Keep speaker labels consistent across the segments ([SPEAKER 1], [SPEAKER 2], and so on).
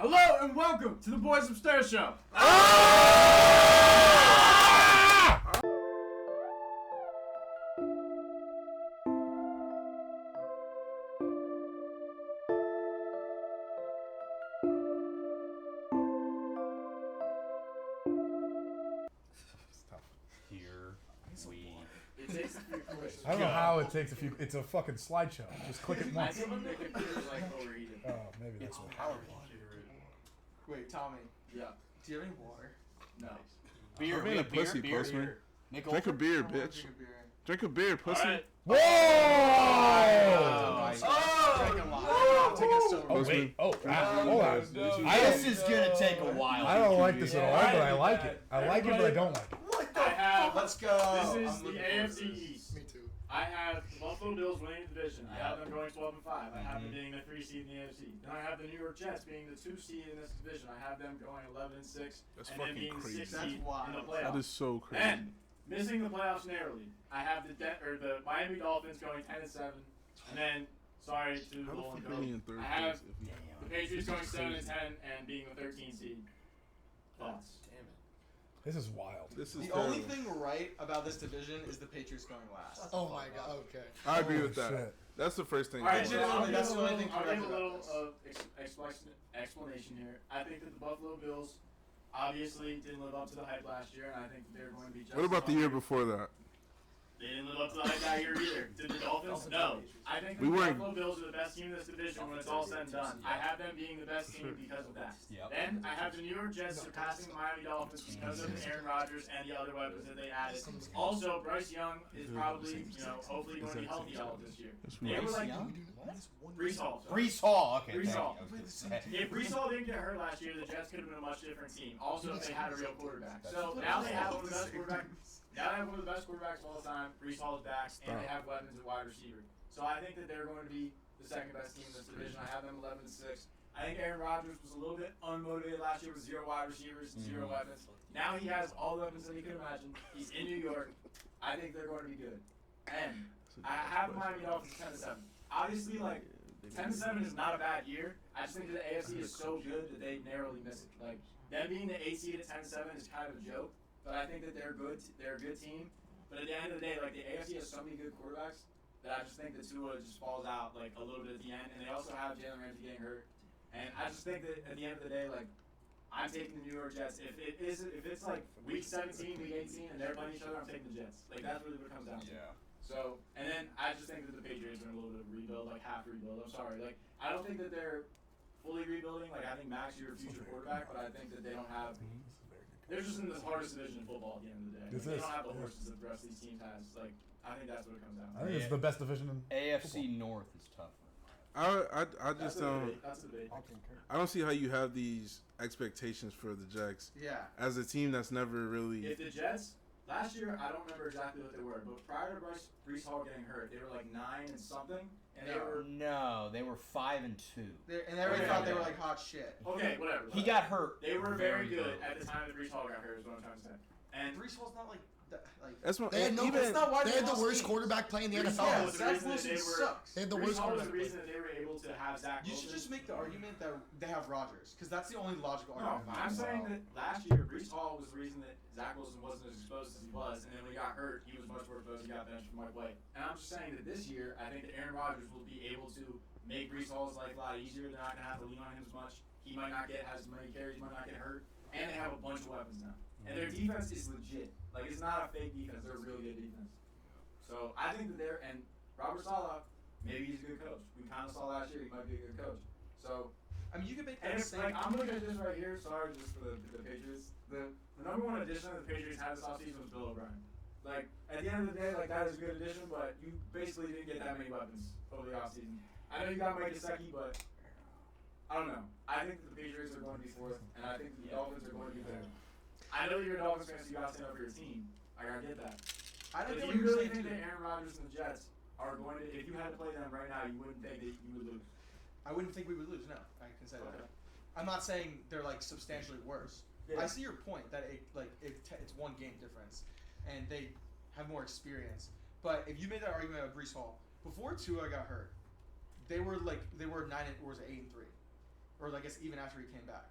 [SPEAKER 1] Hello and welcome to the Boys Upstairs Show.
[SPEAKER 2] Here we.
[SPEAKER 1] It takes a few questions.
[SPEAKER 3] I don't know how it takes a few. It's a fucking slideshow. Just click it
[SPEAKER 1] I
[SPEAKER 3] once.
[SPEAKER 1] think the computer's like overheated.
[SPEAKER 3] Oh, maybe that's what.
[SPEAKER 2] Powerful.
[SPEAKER 4] Wait, Tommy,
[SPEAKER 1] Yeah.
[SPEAKER 4] do you have any water?
[SPEAKER 1] No.
[SPEAKER 2] Beer,
[SPEAKER 5] I'm being a pussy, Postman.
[SPEAKER 2] Nickel.
[SPEAKER 5] Drink a beer,
[SPEAKER 4] I wanna
[SPEAKER 5] bitch.
[SPEAKER 4] drink a beer.
[SPEAKER 5] Drink a beer, pussy.
[SPEAKER 1] Alright.
[SPEAKER 3] Whoa!
[SPEAKER 4] Drinking water. I'm taking a soda.
[SPEAKER 3] Oh wait. Oh, hold on.
[SPEAKER 2] This is gonna take a while.
[SPEAKER 3] I don't like this at all, but I like it. I like it, but I don't like it.
[SPEAKER 4] What the
[SPEAKER 1] I have.
[SPEAKER 4] fuck? Let's go.
[SPEAKER 1] This is
[SPEAKER 4] I'm
[SPEAKER 1] the
[SPEAKER 4] looking forward
[SPEAKER 1] AFC
[SPEAKER 4] to this.
[SPEAKER 1] East.
[SPEAKER 4] Me too.
[SPEAKER 1] I have the Buffalo Bills winning the division. I have them going 12-5. I have them being the 3 seed in the AFC. Then I have the New York Jets being the 2 seed in this division. I have them going 11-6,
[SPEAKER 5] That's
[SPEAKER 1] and then
[SPEAKER 5] fucking
[SPEAKER 1] being the
[SPEAKER 5] crazy.
[SPEAKER 1] 6
[SPEAKER 4] That's
[SPEAKER 1] seed
[SPEAKER 4] wild.
[SPEAKER 1] in the
[SPEAKER 5] That
[SPEAKER 1] playoffs.
[SPEAKER 5] is so crazy.
[SPEAKER 1] And missing the playoffs narrowly, I have the Miami Dolphins going 10-7, and then sorry to
[SPEAKER 5] How the
[SPEAKER 1] Lowell and
[SPEAKER 5] fuck are we in
[SPEAKER 1] Cole,
[SPEAKER 5] third
[SPEAKER 1] I have
[SPEAKER 5] place? If
[SPEAKER 1] the Patriots going 7-10 and being the 13 seed. Thoughts?
[SPEAKER 3] This is wild.
[SPEAKER 5] this is
[SPEAKER 4] The only
[SPEAKER 5] terrible.
[SPEAKER 4] thing right about this division is the Patriots going last.
[SPEAKER 6] Oh my god, okay.
[SPEAKER 5] I agree
[SPEAKER 3] Holy
[SPEAKER 5] with that.
[SPEAKER 3] shit.
[SPEAKER 5] That's the first thing.
[SPEAKER 1] All right,
[SPEAKER 5] I
[SPEAKER 1] so
[SPEAKER 5] want.
[SPEAKER 1] I'll
[SPEAKER 4] That's
[SPEAKER 1] give
[SPEAKER 4] the
[SPEAKER 1] a
[SPEAKER 4] only
[SPEAKER 1] little,
[SPEAKER 4] thing
[SPEAKER 1] I'll
[SPEAKER 4] correct
[SPEAKER 1] give a
[SPEAKER 4] about
[SPEAKER 1] little
[SPEAKER 4] this.
[SPEAKER 1] explanation here. I think that the Buffalo Bills obviously didn't live up to the hype last year, and I think that they're going to be just
[SPEAKER 5] What about the
[SPEAKER 1] as
[SPEAKER 5] year
[SPEAKER 1] hungry.
[SPEAKER 5] before that?
[SPEAKER 1] They didn't live up to the hype that year either. Did the Dolphins? No. I think
[SPEAKER 5] We
[SPEAKER 1] the
[SPEAKER 5] weren't-
[SPEAKER 1] Buffalo Bills are the best team in this division when it's all said and done. I have them being the best team because of that.
[SPEAKER 2] Yep.
[SPEAKER 1] Then I have the New York Jets surpassing the Miami Dolphins because of Aaron Rodgers and the other weapons that they added. Also, Bryce Young is probably, hopefully going to be healthy all this year. They were like Brees Hall. sorry.
[SPEAKER 2] Brees Hall. Okay.
[SPEAKER 1] Brees
[SPEAKER 2] thank
[SPEAKER 1] Hall.
[SPEAKER 2] you. I was gonna say.
[SPEAKER 1] If Brees Hall didn't get hurt last year, the Jets could have been a much different team. Also, if they had a real quarterback. So now they have one of the best quarterbacks. Now they have one of the best quarterbacks of all time. Brees Hall is back, and they have weapons at wide receiver. So I think that they're going to be the second best team in this division. I have them 11-6. I think Aaron Rodgers was a little bit unmotivated last year with 0 wide receivers, 0 weapons. Now he has all the weapons that he could imagine. He's in New York. I think they're going to be good. And I have the Miami Dolphins 10-7. Obviously, 10-7 is not a bad year. I just think that the AFC is so good that they narrowly miss it. Like, them being the 8 seed at 10-7 is kind of a joke, but I think that they're good. They're a good team. But at the end of the day, the AFC has so many good quarterbacks that I just think that Tua just falls out a little bit at the end. And they also have Jalen Ramsey getting hurt. And I just think that at the end of the day, I'm taking the New York Jets. If it's week 17, week 18, and they're playing each other, I'm taking the Jets. That's really what it comes down to.
[SPEAKER 2] Yeah.
[SPEAKER 1] So, and then I just think that the Patriots are in a little bit of a rebuild, half rebuild. I'm sorry. I don't think that they're fully rebuilding. I think Max, you're a future quarterback, but I think that they don't have. They're just in the hardest division in football at the end of the day. They don't have the horses that the rest of these teams has. I think that's what it comes down to.
[SPEAKER 3] I think it's the best division in
[SPEAKER 2] AFC North is tougher.
[SPEAKER 5] I just don't.
[SPEAKER 1] That's a debate.
[SPEAKER 5] I don't see how you have these expectations for the Jets
[SPEAKER 4] Yeah.
[SPEAKER 5] as a team that's never really.
[SPEAKER 1] If the Jets last year, I don't remember exactly what they were, but prior to Brees Hall getting hurt, they were 9 and something, and they were
[SPEAKER 2] No, they were 5-2.
[SPEAKER 4] And everybody
[SPEAKER 1] Okay.
[SPEAKER 4] thought they were hot shit.
[SPEAKER 1] okay. Whatever.
[SPEAKER 2] He got hurt.
[SPEAKER 1] They were very good at the time that Brees Hall got hurt. Is what I'm trying to say. And
[SPEAKER 4] Brees Hall's not
[SPEAKER 5] That's what.
[SPEAKER 6] They had no,
[SPEAKER 5] even,
[SPEAKER 4] That's not why
[SPEAKER 6] they
[SPEAKER 4] they
[SPEAKER 6] had the
[SPEAKER 4] lost
[SPEAKER 6] worst
[SPEAKER 4] games.
[SPEAKER 6] quarterback play in the
[SPEAKER 1] Brees Hall
[SPEAKER 6] NFL.
[SPEAKER 1] was the
[SPEAKER 4] Zach
[SPEAKER 1] reason that
[SPEAKER 4] Wilson
[SPEAKER 1] they were.
[SPEAKER 4] sucks.
[SPEAKER 6] They had the
[SPEAKER 1] Brees
[SPEAKER 6] worst
[SPEAKER 1] Hall was the
[SPEAKER 6] quarterback.
[SPEAKER 1] reason that they were able to have Zach
[SPEAKER 4] You
[SPEAKER 1] Wilson.
[SPEAKER 4] should just make the argument that they have Rodgers, because that's the only logical
[SPEAKER 1] No,
[SPEAKER 4] argument.
[SPEAKER 1] I'm saying that last year Brees Hall was the reason that Zach Wilson wasn't as exposed as he was, and then when he got hurt, he was much more exposed. He got benched from Mike White. And I'm just saying that this year, I think that Aaron Rodgers will be able to make Brees Hall's life a lot easier. They're not going to have to lean on him as much. He might not get as many carries, might not get hurt, and they have a bunch of weapons now. And their defense is legit. It's not a fake defense. They're a really good defense. So I think that and Robert Saleh, maybe he's a good coach. We kind of saw last year he might be a good coach. So,
[SPEAKER 4] You can make
[SPEAKER 1] and
[SPEAKER 4] that
[SPEAKER 1] it's
[SPEAKER 4] same.
[SPEAKER 1] I'm looking at this right here. Sorry, just for the Patriots. The number one addition that the Patriots had this offseason was Bill O'Brien. At the end of the day, that is a good addition, but you basically didn't get that many weapons over the offseason. I know you got Mike Gesicki, but I don't know. I think that the Patriots are going to be fourth, and I think the Dolphins are going to be third. I know you're a Dolphins fan, so you got to stand up for your team. I get that.
[SPEAKER 4] I don't
[SPEAKER 1] But
[SPEAKER 4] get
[SPEAKER 1] do
[SPEAKER 4] what
[SPEAKER 1] you
[SPEAKER 4] you're
[SPEAKER 1] really
[SPEAKER 4] saying.
[SPEAKER 1] think that Aaron Rodgers and the Jets are going to, if you had to play them right now, you wouldn't think that you would lose?
[SPEAKER 4] I wouldn't think we would lose. No, I can say
[SPEAKER 1] Okay.
[SPEAKER 4] that. I'm not saying they're substantially worse.
[SPEAKER 1] Yeah.
[SPEAKER 4] I see your point that it's one game difference, and they have more experience. But if you made that argument about Brees Hall before Tua got hurt, they were 9 and or was it 8-3, or I guess even after he came back.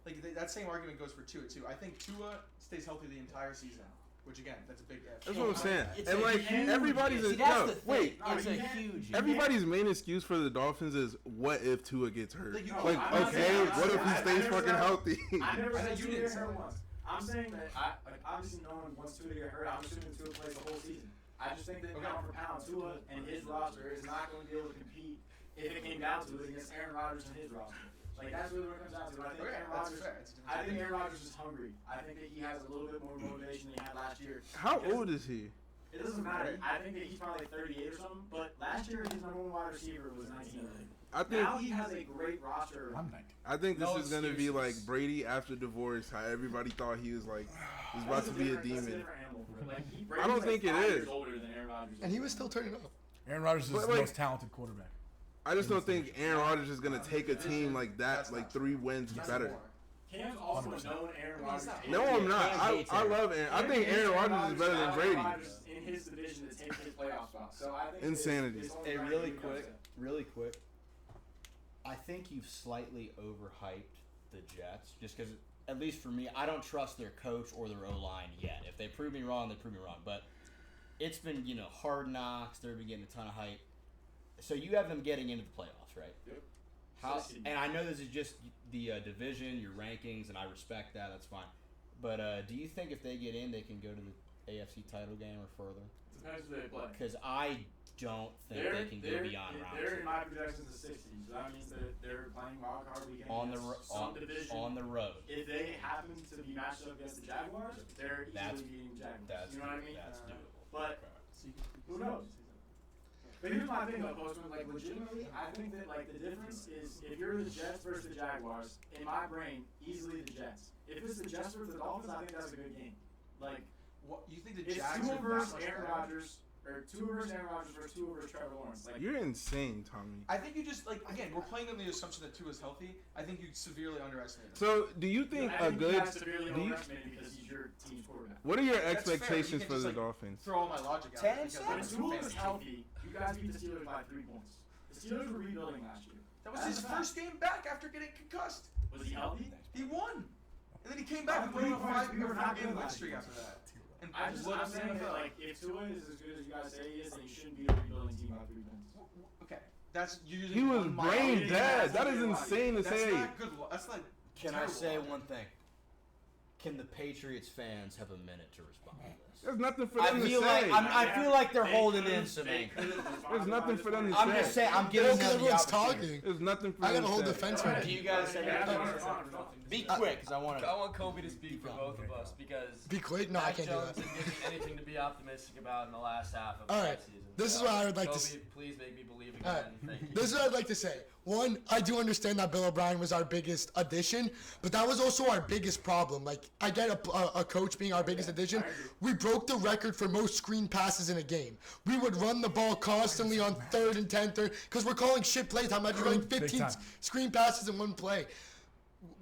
[SPEAKER 4] Like that same argument goes for Tua too. I think Tua stays healthy the entire season, which again, that's a big if.
[SPEAKER 5] That's what I'm saying.
[SPEAKER 2] It's
[SPEAKER 5] And
[SPEAKER 2] a
[SPEAKER 5] like
[SPEAKER 2] huge
[SPEAKER 5] everybody's
[SPEAKER 2] if. See,
[SPEAKER 5] no,
[SPEAKER 2] that's the thing.
[SPEAKER 5] wait.
[SPEAKER 2] It's a huge if.
[SPEAKER 5] Everybody's main excuse for the Dolphins is what if Tua gets hurt?
[SPEAKER 4] Like, you
[SPEAKER 5] Like,
[SPEAKER 4] know,
[SPEAKER 1] I'm not
[SPEAKER 5] okay,
[SPEAKER 1] saying-
[SPEAKER 5] what if he
[SPEAKER 1] I
[SPEAKER 5] stays
[SPEAKER 1] never
[SPEAKER 5] fucking
[SPEAKER 1] said-
[SPEAKER 5] healthy?
[SPEAKER 1] I never
[SPEAKER 4] I
[SPEAKER 1] said
[SPEAKER 4] know you
[SPEAKER 1] Tua
[SPEAKER 4] didn't
[SPEAKER 1] get
[SPEAKER 4] say
[SPEAKER 1] hurt
[SPEAKER 4] that.
[SPEAKER 1] once. I'm saying that obviously no one wants Tua to get hurt. I'm assuming Tua plays the whole season. I just think that pound for pound, Tua and his roster is not going to be able to compete if it came down to it against Aaron Rodgers and his roster. Like that's really what it comes down to. I think
[SPEAKER 4] Okay,
[SPEAKER 1] Aaron
[SPEAKER 4] that's
[SPEAKER 1] Rodgers.
[SPEAKER 4] fair. It's a different
[SPEAKER 1] I think
[SPEAKER 4] situation.
[SPEAKER 1] Aaron Rodgers is hungry. I think that he has a little bit more motivation than he had last year.
[SPEAKER 5] How
[SPEAKER 1] Because
[SPEAKER 5] old is he?
[SPEAKER 1] It doesn't matter. I think that he's probably like 38 or something. But last year his number one wide receiver was 19.
[SPEAKER 5] I think
[SPEAKER 1] Now he has a great roster.
[SPEAKER 3] I'm 19.
[SPEAKER 5] I think this
[SPEAKER 2] No
[SPEAKER 5] is gonna be like
[SPEAKER 2] excuses.
[SPEAKER 5] Brady after divorce. How everybody thought he was like he's about
[SPEAKER 1] That's
[SPEAKER 5] to be a
[SPEAKER 1] that's
[SPEAKER 5] demon.
[SPEAKER 1] different animal for him. Like,
[SPEAKER 5] I don't think it
[SPEAKER 1] 5
[SPEAKER 5] is.
[SPEAKER 1] years older than Aaron Rodgers.
[SPEAKER 6] And he was still turning up.
[SPEAKER 3] Aaron Rodgers is
[SPEAKER 5] But,
[SPEAKER 3] the
[SPEAKER 5] like-
[SPEAKER 3] most talented quarterback.
[SPEAKER 5] I just don't think Aaron Rodgers is gonna take a team like that, like 3 wins
[SPEAKER 4] That's
[SPEAKER 5] better.
[SPEAKER 4] more.
[SPEAKER 1] Cam's also
[SPEAKER 3] 100%.
[SPEAKER 1] known Aaron Rodgers.
[SPEAKER 5] No, I'm not.
[SPEAKER 2] Cam
[SPEAKER 5] I
[SPEAKER 2] hates
[SPEAKER 5] I
[SPEAKER 2] Aaron.
[SPEAKER 5] love Aaron. I think Aaron Rodgers is better than Brady.
[SPEAKER 1] Rodgers in his division to take his playoff spot. So I think
[SPEAKER 5] Insanity.
[SPEAKER 1] it's only
[SPEAKER 2] Hey,
[SPEAKER 1] right
[SPEAKER 2] really
[SPEAKER 1] that he
[SPEAKER 2] quick,
[SPEAKER 1] comes
[SPEAKER 2] really quick. I think you've slightly overhyped the Jets, just because, at least for me, I don't trust their coach or their O-line yet. If they prove me wrong, they prove me wrong. But it's been, hard knocks. They've been getting a ton of hype. So you have them getting into the playoffs, right?
[SPEAKER 1] Yep.
[SPEAKER 2] How? And I know this is just the division, your rankings, and I respect that. That's fine. But do you think if they get in, they can go to the AFC title game or further?
[SPEAKER 1] in. Depends who they play.
[SPEAKER 2] Because I don't think they can go beyond round
[SPEAKER 1] They're in
[SPEAKER 2] two.
[SPEAKER 1] my projections the 60s. So that means that they're playing wild card weekend
[SPEAKER 2] On the
[SPEAKER 1] against
[SPEAKER 2] ro-
[SPEAKER 1] some
[SPEAKER 2] on,
[SPEAKER 1] division.
[SPEAKER 2] on the road.
[SPEAKER 1] If they happen to be matched up against the Jaguars, they're
[SPEAKER 2] That's-
[SPEAKER 1] easily beating the Jaguars.
[SPEAKER 2] That's
[SPEAKER 1] you know what I mean?
[SPEAKER 2] That's doable.
[SPEAKER 1] But who knows? But here's my thing though, Postman. Like legitimately, I think that like the difference is if you're the Jets versus the Jaguars, in my brain, easily the Jets. If it's the Jets versus the Dolphins, I think that's a good game. Like
[SPEAKER 4] What you think the
[SPEAKER 1] it's
[SPEAKER 4] Jags
[SPEAKER 1] Tua
[SPEAKER 4] are that
[SPEAKER 1] versus
[SPEAKER 4] much
[SPEAKER 1] Aaron
[SPEAKER 4] better?
[SPEAKER 1] Rodgers, or Tua versus Aaron Rodgers versus Tua versus Trevor Lawrence. Like
[SPEAKER 5] You're insane, Tommy.
[SPEAKER 4] I think you just again we're playing on the assumption that Tua is healthy. I think you severely underestimate him.
[SPEAKER 5] So, do you think
[SPEAKER 1] I
[SPEAKER 5] a
[SPEAKER 1] think
[SPEAKER 5] good?
[SPEAKER 1] you guys severely
[SPEAKER 5] Do you,
[SPEAKER 1] overestimated because he's your team's quarterback.
[SPEAKER 5] what are your
[SPEAKER 4] That's fair,
[SPEAKER 5] expectations
[SPEAKER 4] you
[SPEAKER 5] for
[SPEAKER 4] can
[SPEAKER 5] the
[SPEAKER 4] just,
[SPEAKER 5] Dolphins?
[SPEAKER 4] Throw all my logic out.
[SPEAKER 2] 10
[SPEAKER 4] because
[SPEAKER 2] seconds.
[SPEAKER 1] When
[SPEAKER 4] that's
[SPEAKER 1] Tua was
[SPEAKER 4] fantasy.
[SPEAKER 1] healthy, you guys beat the Steelers by 3 points. The Steelers were rebuilding last year.
[SPEAKER 4] That was
[SPEAKER 1] That's
[SPEAKER 4] his
[SPEAKER 1] a fact.
[SPEAKER 4] first game back after getting concussed.
[SPEAKER 1] Was he healthy?
[SPEAKER 4] He won, and then he came back and
[SPEAKER 1] We
[SPEAKER 4] played
[SPEAKER 1] were
[SPEAKER 4] five
[SPEAKER 1] not
[SPEAKER 4] game
[SPEAKER 1] good
[SPEAKER 4] win
[SPEAKER 1] last
[SPEAKER 4] streak
[SPEAKER 1] year.
[SPEAKER 4] after that. And
[SPEAKER 1] I'm
[SPEAKER 4] blew up
[SPEAKER 1] saying
[SPEAKER 4] the
[SPEAKER 1] that
[SPEAKER 4] NFL.
[SPEAKER 1] like if Tua is as good as you guys say he is, then he shouldn't be a rebuilding team by 3 points.
[SPEAKER 4] Okay, that's you using
[SPEAKER 5] He was
[SPEAKER 4] one
[SPEAKER 5] brain
[SPEAKER 4] mile.
[SPEAKER 5] dead. That is
[SPEAKER 1] That's
[SPEAKER 5] insane to
[SPEAKER 4] That's
[SPEAKER 5] say.
[SPEAKER 4] not good. That's not.
[SPEAKER 2] Can I
[SPEAKER 4] terrible
[SPEAKER 2] say
[SPEAKER 4] logic.
[SPEAKER 2] one thing? Can the Patriots fans have a minute to respond to this?
[SPEAKER 5] There's nothing for
[SPEAKER 2] I
[SPEAKER 5] them to
[SPEAKER 2] feel
[SPEAKER 5] say.
[SPEAKER 2] like I feel like they're
[SPEAKER 1] They
[SPEAKER 2] holding
[SPEAKER 1] could've-
[SPEAKER 2] in some
[SPEAKER 1] they
[SPEAKER 2] anger.
[SPEAKER 1] could've responded
[SPEAKER 5] There's nothing
[SPEAKER 1] by
[SPEAKER 5] for them
[SPEAKER 1] this
[SPEAKER 5] to
[SPEAKER 1] point.
[SPEAKER 2] I'm just saying. I'm
[SPEAKER 6] No,
[SPEAKER 2] giving
[SPEAKER 6] because
[SPEAKER 2] them the
[SPEAKER 6] everyone's
[SPEAKER 2] opportunity.
[SPEAKER 6] talking.
[SPEAKER 5] There's nothing for
[SPEAKER 6] I
[SPEAKER 5] them
[SPEAKER 6] gotta
[SPEAKER 5] to
[SPEAKER 6] hold
[SPEAKER 5] say.
[SPEAKER 6] defense
[SPEAKER 1] Go
[SPEAKER 6] right
[SPEAKER 1] ahead.
[SPEAKER 2] Do you guys have
[SPEAKER 1] Yeah,
[SPEAKER 2] anything?
[SPEAKER 1] respond.
[SPEAKER 2] Be quick, because I want
[SPEAKER 7] I
[SPEAKER 2] to.
[SPEAKER 7] want Kobe to speak for both of us because
[SPEAKER 6] Be quick? No, I
[SPEAKER 7] Mac
[SPEAKER 6] can't do
[SPEAKER 7] Jones
[SPEAKER 6] that.
[SPEAKER 7] didn't give me anything to be optimistic about in the last half of
[SPEAKER 6] All
[SPEAKER 7] the
[SPEAKER 6] right,
[SPEAKER 7] season.
[SPEAKER 6] this is
[SPEAKER 7] So,
[SPEAKER 6] what I would like to
[SPEAKER 7] Kobe, please make me believe again.
[SPEAKER 6] All right.
[SPEAKER 7] Thank you.
[SPEAKER 6] This is what I'd like to say. One, I do understand that Bill O'Brien was our biggest addition, but that was also our biggest problem. Like, I get a coach being our biggest addition. We broke the record for most screen passes in a game. We would run the ball constantly on 3rd and 10, because we're calling shit play time. Imagine running
[SPEAKER 3] Big
[SPEAKER 6] 15
[SPEAKER 3] time.
[SPEAKER 6] screen passes in one play.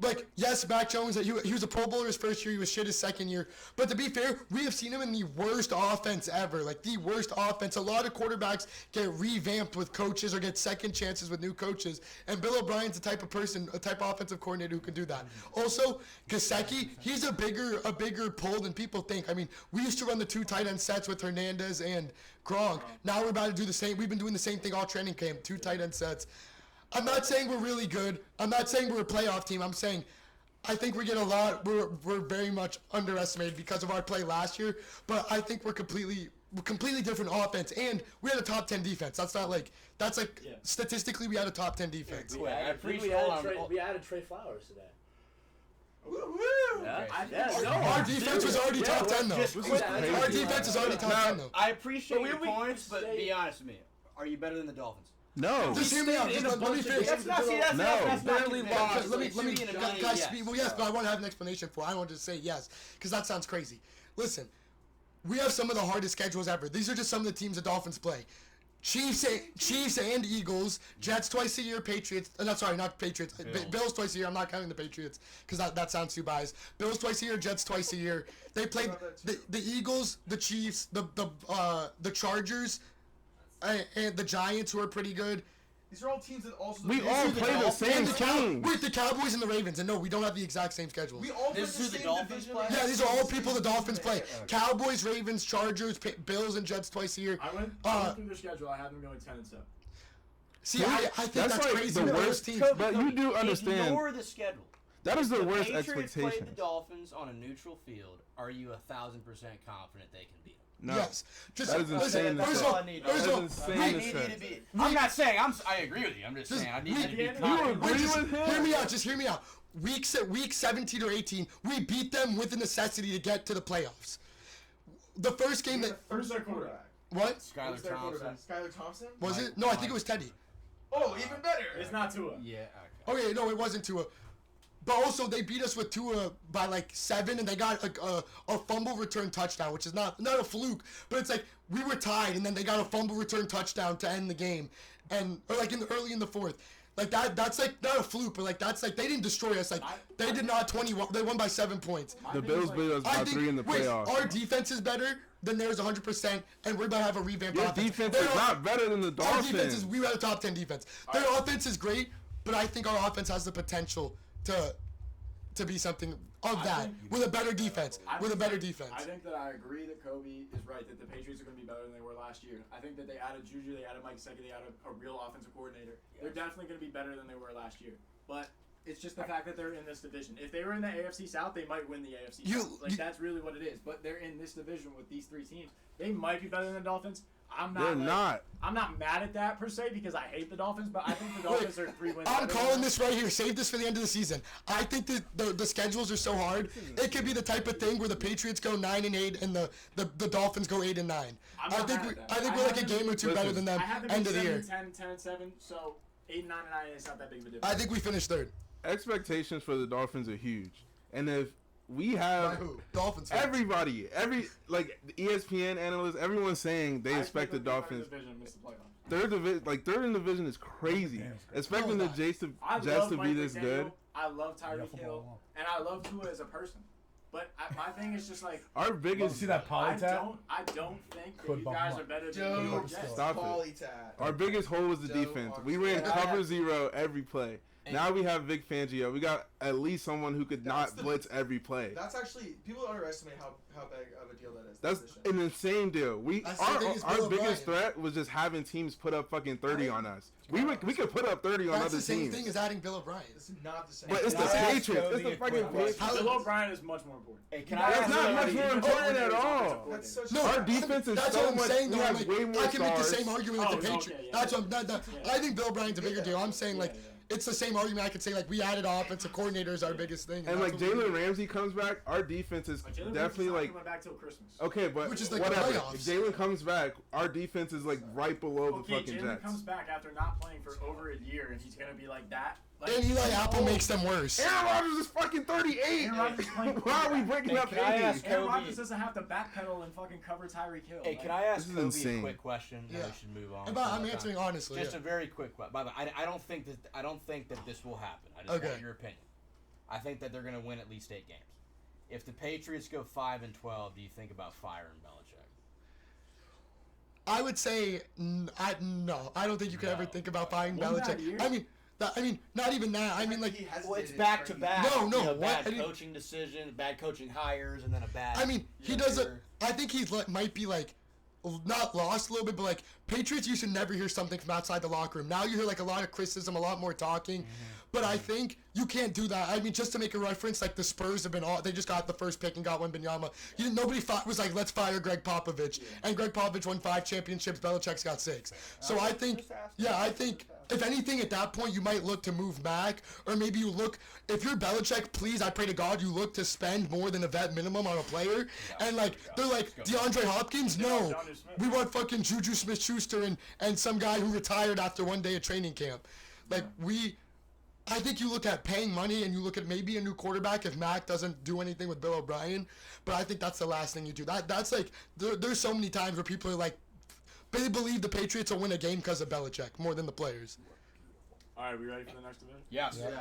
[SPEAKER 6] Like, yes, Mac Jones, he was a Pro Bowler his first year. He was shit his second year. But to be fair, we have seen him in the worst offense ever. Like, the worst offense. A lot of quarterbacks get revamped with coaches or get second chances with new coaches. And Bill O'Brien's the type of person, a type of offensive coordinator who can do that. Also, Gesicki, he's a bigger pull than people think. I mean, we used to run the 2 tight end sets with Hernandez and Gronk. Now we're about to do the same. We've been doing the same thing all training camp, 2 tight end sets. I'm not saying we're really good. I'm not saying we're a playoff team. I'm saying I think we get a lot. We're very much underestimated because of our play last year. But I think we're completely different offense, and we had a top 10 defense. That's statistically we had a top 10 defense.
[SPEAKER 2] Quick, I
[SPEAKER 8] I think
[SPEAKER 2] appreciate.
[SPEAKER 8] we
[SPEAKER 2] Hold
[SPEAKER 8] added,
[SPEAKER 2] on.
[SPEAKER 8] we added Trey Flowers to that.
[SPEAKER 7] Yeah.
[SPEAKER 1] I
[SPEAKER 8] Yeah,
[SPEAKER 1] think
[SPEAKER 8] no,
[SPEAKER 6] Our defense was already top 10 though.
[SPEAKER 2] Just quick.
[SPEAKER 6] Our defense is already top 10 though.
[SPEAKER 2] I appreciate
[SPEAKER 8] But
[SPEAKER 2] your
[SPEAKER 8] we-
[SPEAKER 2] points, but
[SPEAKER 8] say-
[SPEAKER 2] be honest with me. Are you better than the Dolphins?
[SPEAKER 5] No.
[SPEAKER 6] Just hear me out. Just let me finish.
[SPEAKER 2] That's not. See, that's
[SPEAKER 5] No.
[SPEAKER 2] not. That's not
[SPEAKER 5] Barely
[SPEAKER 2] convincing.
[SPEAKER 5] lost.
[SPEAKER 6] Let me,
[SPEAKER 2] It's being a
[SPEAKER 6] guys,
[SPEAKER 2] yes.
[SPEAKER 6] speak. Well, yes, but I want to have an explanation for it. I don't want to just say yes, because that sounds crazy. Listen, we have some of the hardest schedules ever. These are just some of the teams the Dolphins play. Chiefs and Eagles, Jets twice a year, Patriots. Not Patriots. Bills twice a year. I'm not counting the Patriots because that sounds too biased. Bills twice a year, Jets twice a year. They played the Eagles, the Chiefs, the Chargers, and the Giants, who are pretty good.
[SPEAKER 4] These are all teams that also.
[SPEAKER 5] We all play the same team.
[SPEAKER 6] Wait, the Cowboys and the Ravens, and no, we don't have the exact same schedules.
[SPEAKER 4] We all play
[SPEAKER 7] This
[SPEAKER 4] the
[SPEAKER 7] is who the
[SPEAKER 4] same
[SPEAKER 7] Dolphins
[SPEAKER 4] division.
[SPEAKER 7] play?
[SPEAKER 6] Yeah, these are all people the Dolphins play. Cowboys, Ravens, Chargers, Bills, and Jets twice a year.
[SPEAKER 1] I went through their schedule. I have them going 10-7.
[SPEAKER 6] See, I think that's
[SPEAKER 5] like
[SPEAKER 6] crazy.
[SPEAKER 5] the
[SPEAKER 6] with those
[SPEAKER 5] worst
[SPEAKER 6] teams.
[SPEAKER 5] team. But you do understand.
[SPEAKER 2] Ignore the schedule.
[SPEAKER 5] That is the
[SPEAKER 2] The
[SPEAKER 5] worst
[SPEAKER 2] Patriots
[SPEAKER 5] expectation.
[SPEAKER 2] played the Dolphins on a neutral field. Are you 1,000% confident they can beat them?
[SPEAKER 5] No.
[SPEAKER 6] Yes. Just
[SPEAKER 5] That is insane to
[SPEAKER 6] First
[SPEAKER 5] say.
[SPEAKER 6] of all,
[SPEAKER 2] I need.
[SPEAKER 6] first of all,
[SPEAKER 5] That is insane
[SPEAKER 2] I
[SPEAKER 5] to
[SPEAKER 2] need
[SPEAKER 5] say.
[SPEAKER 2] you to be. I'm not saying I agree with you. I'm just saying I need you to be
[SPEAKER 1] You
[SPEAKER 2] confident.
[SPEAKER 5] agree
[SPEAKER 6] just
[SPEAKER 5] with him?
[SPEAKER 6] hear me out. Just hear me out. Week 17 or 18, we beat them with the necessity to get to the playoffs. The first game that
[SPEAKER 1] Who's their quarterback?
[SPEAKER 6] what
[SPEAKER 2] Skylar
[SPEAKER 1] Who's their
[SPEAKER 2] Thompson.
[SPEAKER 1] quarterback?
[SPEAKER 4] Skylar Thompson.
[SPEAKER 6] was it? No, I think it was Teddy.
[SPEAKER 4] Oh, even better.
[SPEAKER 1] It's not Tua.
[SPEAKER 2] Yeah. Okay.
[SPEAKER 6] Okay, no, it wasn't Tua. But also, they beat us with Tua by like 7, and they got a fumble return touchdown, which is not a fluke, but it's like we were tied, and then they got a fumble return touchdown to end the game, or like early in the fourth. Like that's like not a fluke, but like that's like they didn't destroy us. Like they did not 21. They won by 7 points.
[SPEAKER 5] The Bills beat us by 3 in the playoffs.
[SPEAKER 6] Our defense is better than theirs 100%, and we're about to have a revamped
[SPEAKER 5] Your
[SPEAKER 6] offense.
[SPEAKER 5] defense is not better than the
[SPEAKER 6] Our defense is
[SPEAKER 5] Dolphins.
[SPEAKER 6] we were a top 10 defense. Their offense is great, but I think our offense has the potential to be something of that with a better defense.
[SPEAKER 1] I
[SPEAKER 6] With a
[SPEAKER 1] think
[SPEAKER 6] better
[SPEAKER 1] that-
[SPEAKER 6] defense.
[SPEAKER 1] I think that I agree that Kobe is right that the Patriots are going to be better than they were last year. I think that they added Juju, they added Mike Gesicki, they added a real offensive coordinator. They're definitely going to be better than they were last year. But it's just the fact that they're in this division. If they were in the AFC South, they might win the AFC South. Like that's really what it is. But they're in this division with these 3 teams. They might be better than the Dolphins.
[SPEAKER 5] They're not.
[SPEAKER 1] I'm not mad at that per se because I hate the Dolphins, but I think the Dolphins are 3 wins.
[SPEAKER 6] I'm
[SPEAKER 1] better
[SPEAKER 6] calling
[SPEAKER 1] than
[SPEAKER 6] this right here. Save this for the end of the season. I think that the schedules are so hard. It could be the type of thing where the Patriots go 9-8 and the Dolphins go 8-9.
[SPEAKER 1] I'm
[SPEAKER 6] I
[SPEAKER 1] not
[SPEAKER 6] think
[SPEAKER 1] mad
[SPEAKER 6] we
[SPEAKER 1] at that.
[SPEAKER 6] I think
[SPEAKER 1] I
[SPEAKER 6] we're like a
[SPEAKER 1] have
[SPEAKER 6] game or two better than them
[SPEAKER 1] I have them
[SPEAKER 6] end of the
[SPEAKER 1] 7,
[SPEAKER 6] year.
[SPEAKER 1] 10, 10-7, so 8-9 and 9 is not that big of a difference.
[SPEAKER 6] I think we finished third.
[SPEAKER 5] Expectations for the Dolphins are huge, and if we
[SPEAKER 6] By
[SPEAKER 5] have
[SPEAKER 6] who? Dolphins. fans.
[SPEAKER 5] everybody, like the ESPN analysts, everyone's saying they
[SPEAKER 1] I
[SPEAKER 5] expect the
[SPEAKER 1] them to be
[SPEAKER 5] Dolphins.
[SPEAKER 1] better division, miss the playoffs.
[SPEAKER 5] Third in the division is crazy.
[SPEAKER 3] Damn, it's crazy.
[SPEAKER 5] Expecting
[SPEAKER 6] No,
[SPEAKER 5] the
[SPEAKER 6] it's
[SPEAKER 5] Jets to
[SPEAKER 1] I
[SPEAKER 5] Jets
[SPEAKER 1] love
[SPEAKER 5] to
[SPEAKER 1] Mike
[SPEAKER 5] be this
[SPEAKER 1] McDaniel.
[SPEAKER 5] good.
[SPEAKER 1] I love
[SPEAKER 3] Yeah,
[SPEAKER 1] Tyreek
[SPEAKER 3] football
[SPEAKER 1] Hill,
[SPEAKER 3] alone.
[SPEAKER 1] and I love Tua as a person. But my thing is just like
[SPEAKER 5] Our
[SPEAKER 3] You
[SPEAKER 5] biggest
[SPEAKER 3] see that poly tat?
[SPEAKER 1] I don't think that
[SPEAKER 3] Could
[SPEAKER 1] you
[SPEAKER 3] bump
[SPEAKER 1] guys
[SPEAKER 3] him
[SPEAKER 1] are
[SPEAKER 3] up.
[SPEAKER 1] better than
[SPEAKER 4] Joe
[SPEAKER 1] the New York Jets.
[SPEAKER 5] Stop it.
[SPEAKER 4] Polytat.
[SPEAKER 5] Our biggest hole was the
[SPEAKER 4] Joe
[SPEAKER 5] defense. We ran
[SPEAKER 4] Armstrong.
[SPEAKER 5] cover 0 every play. Now we have Vic Fangio. We got at least someone who could
[SPEAKER 4] That's
[SPEAKER 5] not
[SPEAKER 4] the-
[SPEAKER 5] blitz every play.
[SPEAKER 4] That's actually people underestimate how big of a deal that is.
[SPEAKER 5] That's
[SPEAKER 4] that position.
[SPEAKER 5] an insane deal.
[SPEAKER 6] That's the thing is
[SPEAKER 5] Our
[SPEAKER 6] Bill
[SPEAKER 5] biggest
[SPEAKER 6] O'Brien.
[SPEAKER 5] threat was just having teams put up fucking 30 on us. We could put up 30 on
[SPEAKER 6] That's
[SPEAKER 5] other
[SPEAKER 6] the same
[SPEAKER 5] teams.
[SPEAKER 6] thing as adding Bill O'Brien.
[SPEAKER 4] It's not the same.
[SPEAKER 5] But it's the
[SPEAKER 2] Can I ask
[SPEAKER 5] Patriots.
[SPEAKER 2] Cody
[SPEAKER 5] It's the
[SPEAKER 2] a
[SPEAKER 5] fucking
[SPEAKER 2] quick question?
[SPEAKER 5] Patriots.
[SPEAKER 1] Bill O'Brien is much more important.
[SPEAKER 2] Hey, can I
[SPEAKER 5] That's
[SPEAKER 2] ask
[SPEAKER 5] not much
[SPEAKER 2] Cody-
[SPEAKER 5] more important at all.
[SPEAKER 4] That's such
[SPEAKER 6] No,
[SPEAKER 5] Our defense is
[SPEAKER 6] that's
[SPEAKER 5] so
[SPEAKER 6] what I'm
[SPEAKER 5] much.
[SPEAKER 6] saying.
[SPEAKER 5] We
[SPEAKER 6] Though, I'm
[SPEAKER 5] have
[SPEAKER 6] like,
[SPEAKER 5] way more
[SPEAKER 6] I can make the
[SPEAKER 5] stars.
[SPEAKER 6] same argument with the
[SPEAKER 1] Oh,
[SPEAKER 6] Patriots.
[SPEAKER 1] okay, yeah.
[SPEAKER 6] That's what I think Bill O'Brien's a bigger deal. I'm saying like
[SPEAKER 1] Yeah.
[SPEAKER 6] it's the same argument I could say like we added offensive coordinator as our biggest thing.
[SPEAKER 5] And like
[SPEAKER 6] that's what we-
[SPEAKER 5] Jalen Ramsey comes back, our defense is
[SPEAKER 1] Jalen Ramsey's
[SPEAKER 5] definitely
[SPEAKER 1] not
[SPEAKER 5] like
[SPEAKER 1] coming back till Christmas.
[SPEAKER 5] okay, but
[SPEAKER 6] Which is like the
[SPEAKER 5] whatever.
[SPEAKER 6] playoffs.
[SPEAKER 5] If Jalen comes back, our defense is like right below the
[SPEAKER 1] Okay,
[SPEAKER 5] fucking
[SPEAKER 1] Jalen
[SPEAKER 5] Jets.
[SPEAKER 1] comes back after not playing for over a year, and he's gonna be like that. Like,
[SPEAKER 6] And Eli Apple
[SPEAKER 1] oh,
[SPEAKER 6] makes them worse.
[SPEAKER 5] Aaron Rodgers is fucking 38.
[SPEAKER 1] Aaron Rodgers is playing
[SPEAKER 5] Why are we breaking
[SPEAKER 2] Hey,
[SPEAKER 5] up
[SPEAKER 2] can I
[SPEAKER 5] 80?
[SPEAKER 2] ask-
[SPEAKER 1] Aaron
[SPEAKER 2] Kobe.
[SPEAKER 1] Rodgers doesn't have to backpedal and fucking cover Tyreek Hill.
[SPEAKER 2] Hey,
[SPEAKER 1] Like,
[SPEAKER 2] can I ask
[SPEAKER 5] This is
[SPEAKER 2] Kobe
[SPEAKER 5] insane.
[SPEAKER 2] a quick question? Then
[SPEAKER 6] Yeah.
[SPEAKER 2] we should move on.
[SPEAKER 6] But I'm answering honestly.
[SPEAKER 2] Just
[SPEAKER 6] yeah.
[SPEAKER 2] a very quick question. By the way, I don't think that this will happen. I just
[SPEAKER 6] Okay.
[SPEAKER 2] want your opinion. I think that they're going to win at least 8 games. If the Patriots go 5-12, do you think about firing Belichick?
[SPEAKER 6] I would say no. I don't think you could ever
[SPEAKER 2] No.
[SPEAKER 6] think about firing
[SPEAKER 1] One bad year?
[SPEAKER 6] Belichick. I mean, not even that. I mean, like,
[SPEAKER 4] He hesitated
[SPEAKER 2] Well, it's
[SPEAKER 4] for
[SPEAKER 2] back to
[SPEAKER 4] years.
[SPEAKER 2] back.
[SPEAKER 6] No,
[SPEAKER 2] You know,
[SPEAKER 6] what?
[SPEAKER 2] bad
[SPEAKER 6] I mean-
[SPEAKER 2] coaching decision, bad coaching hires, and then a bad.
[SPEAKER 6] I mean, he
[SPEAKER 2] year.
[SPEAKER 6] doesn't. I think he's might be like not lost a little bit, but like Patriots, you should never hear something from outside the locker room. Now you hear like a lot of criticism, a lot more talking. But I think you can't do that. I mean, just to make a reference, like the Spurs have been they just got the first pick and got Wembanyama. Nobody was like, let's fire Greg Popovich, and Greg Popovich won 5 championships. Belichick's got 6. So I think, I think if anything at that point you might look to move Mac, or maybe you look if you're Belichick, please, I pray to God you look to spend more than a vet minimum on a player. And like they're like DeAndre Hopkins, no,
[SPEAKER 1] John Smith.
[SPEAKER 6] we want fucking Juju Smith-Schuster and some guy who retired after one day of training camp. Like I think you look at paying money and you look at maybe a new quarterback if Mac doesn't do anything with Bill O'Brien. But I think that's the last thing you do. That's like there's so many times where people are like they believe the Patriots will win a game because of Belichick more than the players.
[SPEAKER 1] All right, we ready for the next division?
[SPEAKER 2] Yes.
[SPEAKER 4] Yeah.